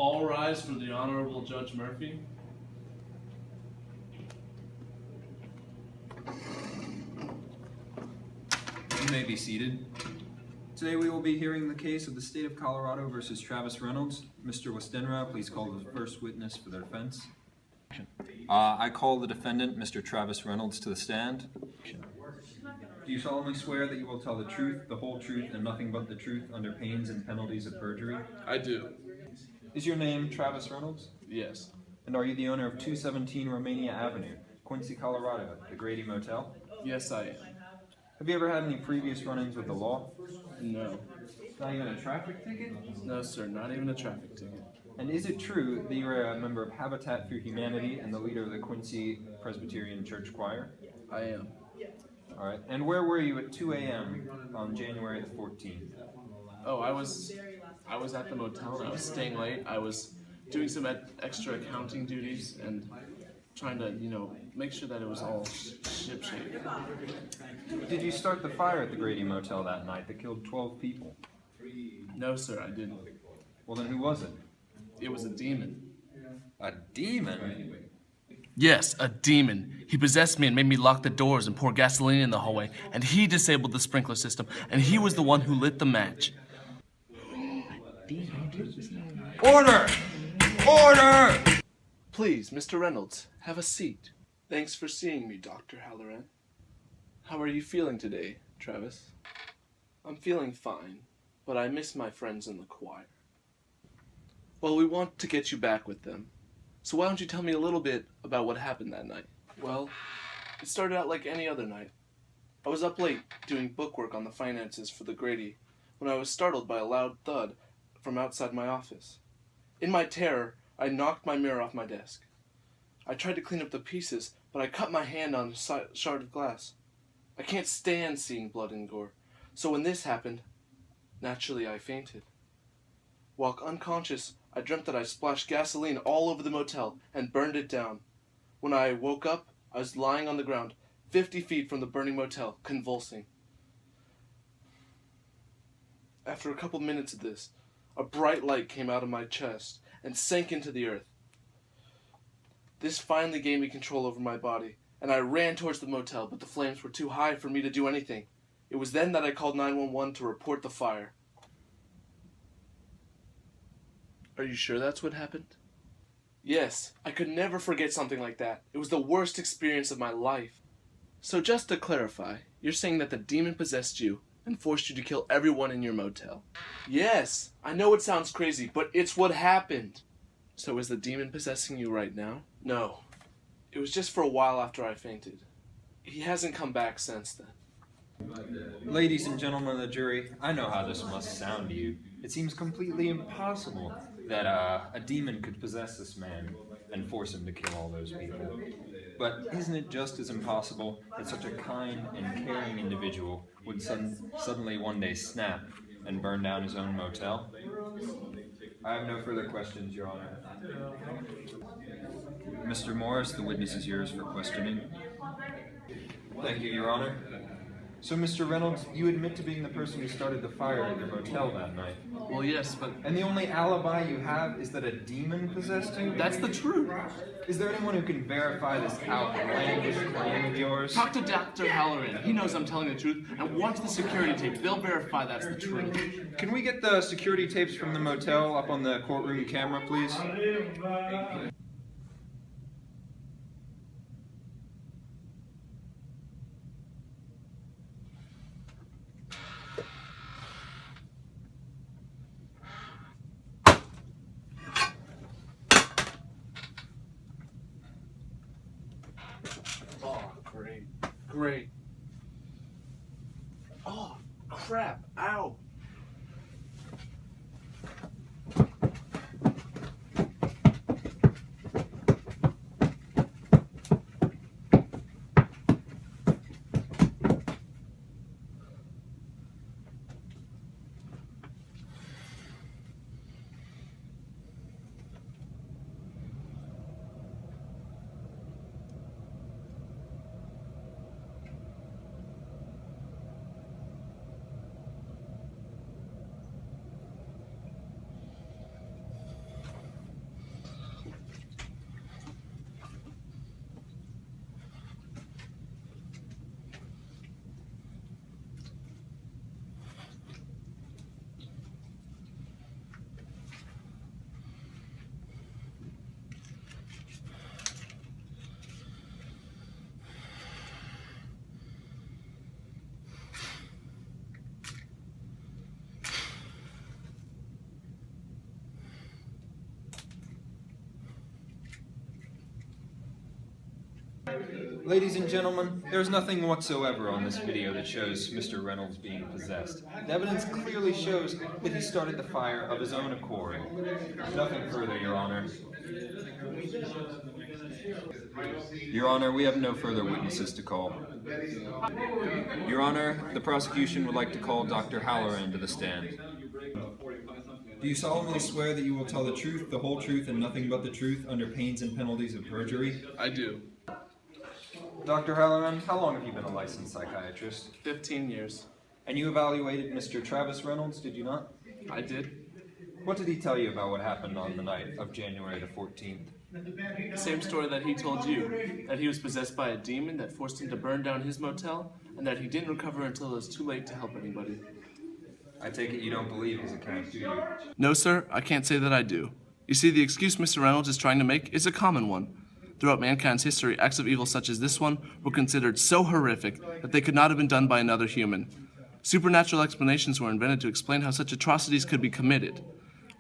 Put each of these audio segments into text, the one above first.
All rise for the Honorable Judge Murphy. You may be seated. Today we will be hearing the case of the State of Colorado versus Travis Reynolds. Mr. Westenra, please call the first witness for the defense. I call the defendant, Mr. Travis Reynolds, to the stand. Do you solemnly swear that you will tell the truth, the whole truth, and nothing but the truth under pains and penalties of perjury? I do. Is your name Travis Reynolds? Yes. And are you the owner of 217 Romania Avenue, Quincy, Colorado, the Grady Motel? Yes, I am. Have you ever had any previous run-ins with the law? No. Not even a traffic ticket? No, sir, not even a traffic ticket. And is it true that you are a member of Habitat for Humanity and the leader of the Quincy Presbyterian Church Choir? I am. All right. And where were you at 2 a.m. on January the 14th? Oh, I was at the motel and I was staying late. I was doing some extra accounting duties and trying to, make sure that it was all shipshape. Did you start the fire at the Grady Motel that night that killed 12 people? No, sir, I didn't. Well, then who was it? It was a demon. A demon? Yes, a demon. He possessed me and made me lock the doors and pour gasoline in the hallway, and he disabled the sprinkler system, and he was the one who lit the match. Order! Order! Please, Mr. Reynolds, have a seat. Thanks for seeing me, Dr. Halloran. How are you feeling today, Travis? I'm feeling fine, but I miss my friends in the choir. Well, we want to get you back with them. So why don't you tell me a little bit about what happened that night? Well, it started out like any other night. I was up late doing bookwork on the finances for the Grady when I was startled by a loud thud from outside my office. In my terror, I knocked my mirror off my desk. I tried to clean up the pieces, but I cut my hand on a shard of glass. I can't stand seeing blood and gore, so when this happened, naturally I fainted. While unconscious, I dreamt that I splashed gasoline all over the motel and burned it down. When I woke up, I was lying on the ground, 50 feet from the burning motel, convulsing. After a couple minutes of this, a bright light came out of my chest and sank into the earth. This finally gave me control over my body, and I ran towards the motel, but the flames were too high for me to do anything. It was then that I called 911 to report the fire. Are you sure that's what happened? Yes, I could never forget something like that. It was the worst experience of my life. So just to clarify, you're saying that the demon possessed you and forced you to kill everyone in your motel? Yes, I know it sounds crazy, but it's what happened. So is the demon possessing you right now? No. It was just for a while after I fainted. He hasn't come back since then. Ladies and gentlemen of the jury, I know how this must sound to you. It seems completely impossible that a demon could possess this man and force him to kill all those people. But isn't it just as impossible that such a kind and caring individual would suddenly one day snap and burn down his own motel? I have no further questions, Your Honor. Mr. Morris, the witness is yours for questioning. Thank you, Your Honor. So, Mr. Reynolds, you admit to being the person who started the fire at your motel that night. Well, yes, but... And the only alibi you have is that a demon possessed you? That's the truth. Is there anyone who can verify this outlandish claim of yours? Talk to Dr. Halloran. He knows I'm telling the truth. And watch the security tape. They'll verify that's the truth. Can we get the security tapes from the motel up on the courtroom camera, please? Oh, great. Great. Oh, crap. Ow. Ladies and gentlemen, there is nothing whatsoever on this video that shows Mr. Reynolds being possessed. The evidence clearly shows that he started the fire of his own accord. Nothing further, Your Honor. Your Honor, we have no further witnesses to call. Your Honor, the prosecution would like to call Dr. Halloran to the stand. Do you solemnly swear that you will tell the truth, the whole truth, and nothing but the truth under pains and penalties of perjury? I do. Dr. Halloran, how long have you been a licensed psychiatrist? 15 years. And you evaluated Mr. Travis Reynolds, did you not? I did. What did he tell you about what happened on the night of January the 14th? Same story that he told you, that he was possessed by a demon that forced him to burn down his motel, and that he didn't recover until it was too late to help anybody. I take it you don't believe his account, do you? No, sir, I can't say that I do. You see, the excuse Mr. Reynolds is trying to make is a common one. Throughout mankind's history, acts of evil such as this one were considered so horrific that they could not have been done by another human. Supernatural explanations were invented to explain how such atrocities could be committed.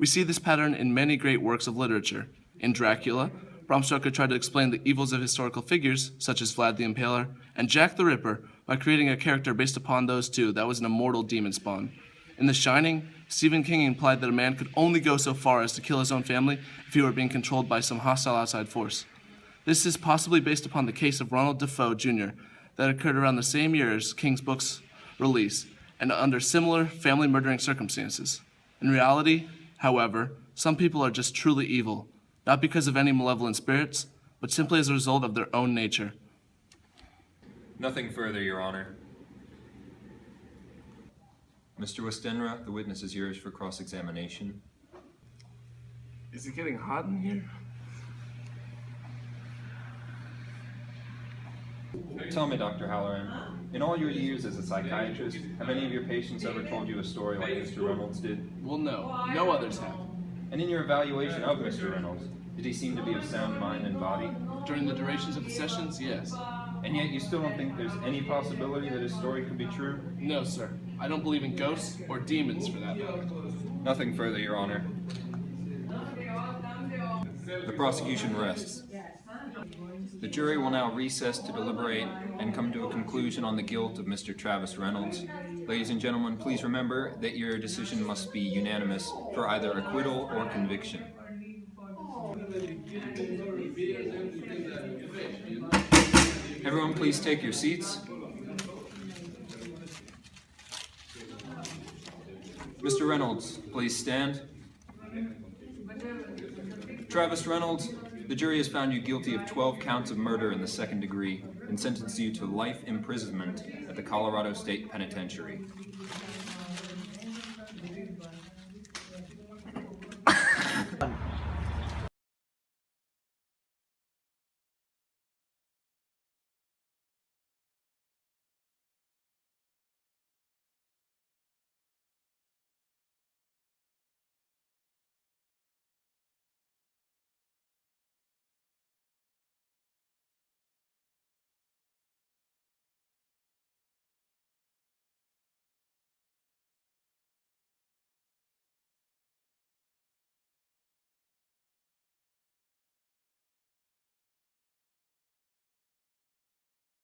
We see this pattern in many great works of literature. In Dracula, Bram Stoker tried to explain the evils of historical figures, such as Vlad the Impaler and Jack the Ripper, by creating a character based upon those two that was an immortal demon spawn. In The Shining, Stephen King implied that a man could only go so far as to kill his own family if he were being controlled by some hostile outside force. This is possibly based upon the case of Ronald Defoe, Jr., that occurred around the same year as King's book's release, and under similar family-murdering circumstances. In reality, however, some people are just truly evil, not because of any malevolent spirits, but simply as a result of their own nature. Nothing further, Your Honor. Mr. Westenra, the witness is yours for cross-examination. Is it getting hot in here? Tell me, Dr. Halloran, in all your years as a psychiatrist, have any of your patients ever told you a story like Mr. Reynolds did? Well, no. No others have. And in your evaluation of Mr. Reynolds, did he seem to be of sound mind and body? During the durations of the sessions, yes. And yet you still don't think there's any possibility that his story could be true? No, sir. I don't believe in ghosts or demons for that matter. Nothing further, Your Honor. The prosecution rests. The jury will now recess to deliberate and come to a conclusion on the guilt of Mr. Travis Reynolds. Ladies and gentlemen, please remember that your decision must be unanimous for either acquittal or conviction. Everyone, please take your seats. Mr. Reynolds, please stand. Travis Reynolds, the jury has found you guilty of 12 counts of murder in the second degree and sentenced you to life imprisonment at the Colorado State Penitentiary.